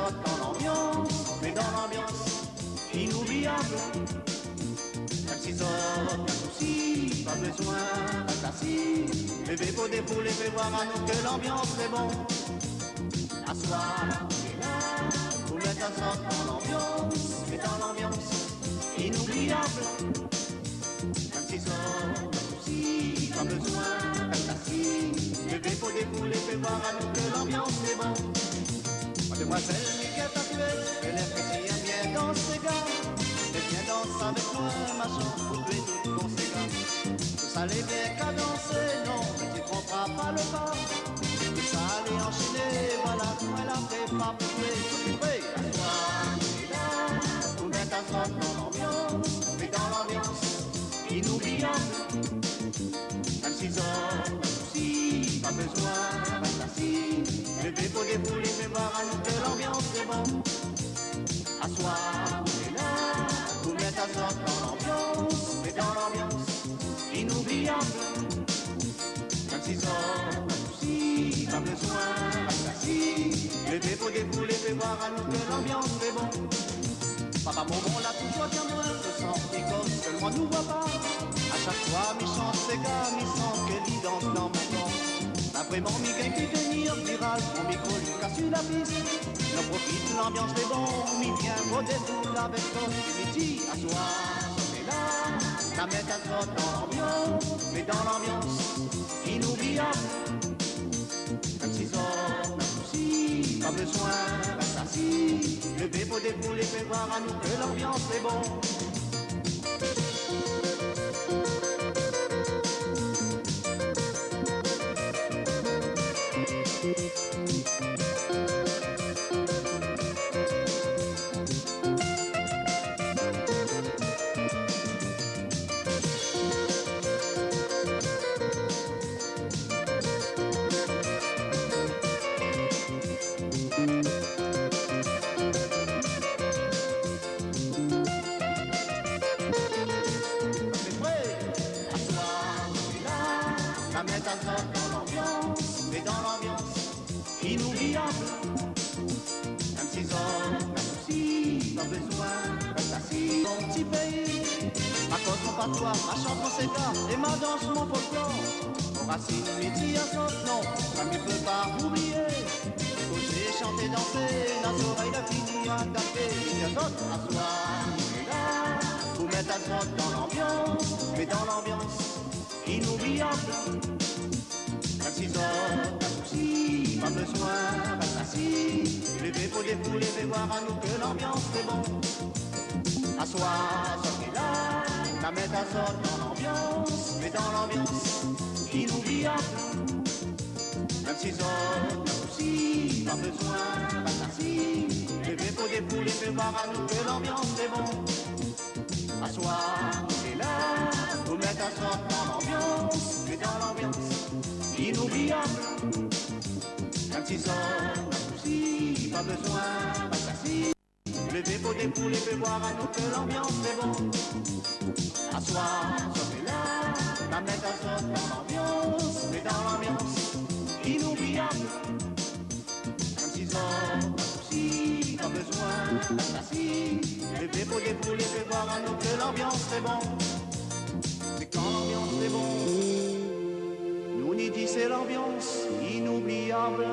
t'assois dans l'ambiance, mais dans l'ambiance inoubliable. Même si ça, aucun souci, pas besoin d'être assis. Bébé, faut dépouler, fais voir à nous que l'ambiance est bon. Assois, et là, vous mettre asseoir dans l'ambiance, mais dans l'ambiance inoubliable. Même si ça, aucun souci, pas besoin d'être assis. Bébé, faut dépouler, fais voir à nous que l'ambiance est bon. Mademoiselle Miquette Actuelle, elle est petite, bien dans ses gars. Et viens danser avec moi, ma chance, pour tuer toutes conséquences. Tout ça allait bien qu'à danser, non, mais tu tromperas pas le pas. Tout ça allait enchaîner, voilà, elle a fait pas pour tuer, tout prêt. Assoir, et là, vous mettre à soi dans l'ambiance, mais dans l'ambiance inoubliable. Même si ça, pas de soucis, pas besoin d'être assis. Bébé, faut dépouler, fais voir à nous que l'ambiance est bon. Assoir, et là, vous mettre à soi dans l'ambiance, mais dans l'ambiance inoubliable. Même si ça, pas de soucis, pas besoin d'être assis. Bébé, faut dépouler, fais voir à nous que l'ambiance est bon. Papa, mon bon, là, tout soit bien loin, je sens qu'il gosse, seulement nous voit pas. À chaque fois, mi chante ses gars, mi sent qu'elle danse dans mon corps. Vraiment, mi gagne qui tenir viral, mon micro lui casse la piste. J'en profite, l'ambiance est bon, mi vient au déboule avec toi. Et mi dit, assoir, c'est là, la mettre à soi dans l'ambiance, mais dans l'ambiance inoubliable. Même si ça, pas de soucis, pas besoin d'être assis. Bébé, faut débouler, fais voir à nous que l'ambiance est bon. La mettre à soi dans l'ambiance, mais dans l'ambiance inoubliable. Même si ça, pas de soucis, pas besoin d'être assis. Mon petit pays, ma cause, mon patois, ma chante, mon séca, et ma danse, mon folklore. Mon racine, midi à saute, non, ça ne peut pas oublier. Causer, chanter, danser, nos oreilles de fini à taper. Midi à saute, asseoir, et là, vous mettre à soi dans l'ambiance, mais dans l'ambiance inoubliable. Même si ça, pas de soucis, pas besoin d'être assis. Bébé, faut dépouler, fais voir à nous que l'ambiance est bon. Assoir, sortez là, la mettre à soi dans l'ambiance, mais dans l'ambiance inoubliable. Même si ça, pas de soucis, pas besoin d'être assis. Bébé, faut dépouler, fais voir à nous que l'ambiance est bon. Assoir, sortez là, vous mettre à soi dans l'ambiance, mais dans l'ambiance inoubliable. Même si ça, pas de soucis, pas besoin d'être assis. Bébé, faut dépouler, fais voir à nous que l'ambiance est bon. Assoir, sortez là, la mettre à soi dans l'ambiance, mais dans l'ambiance inoubliable. Même si ça, pas de soucis, pas besoin d'être assis. Bébé, faut dépouler, fais voir à nous que l'ambiance est bon. Mais quand l'ambiance est bon, nous n'y dit c'est l'ambiance inoubliable.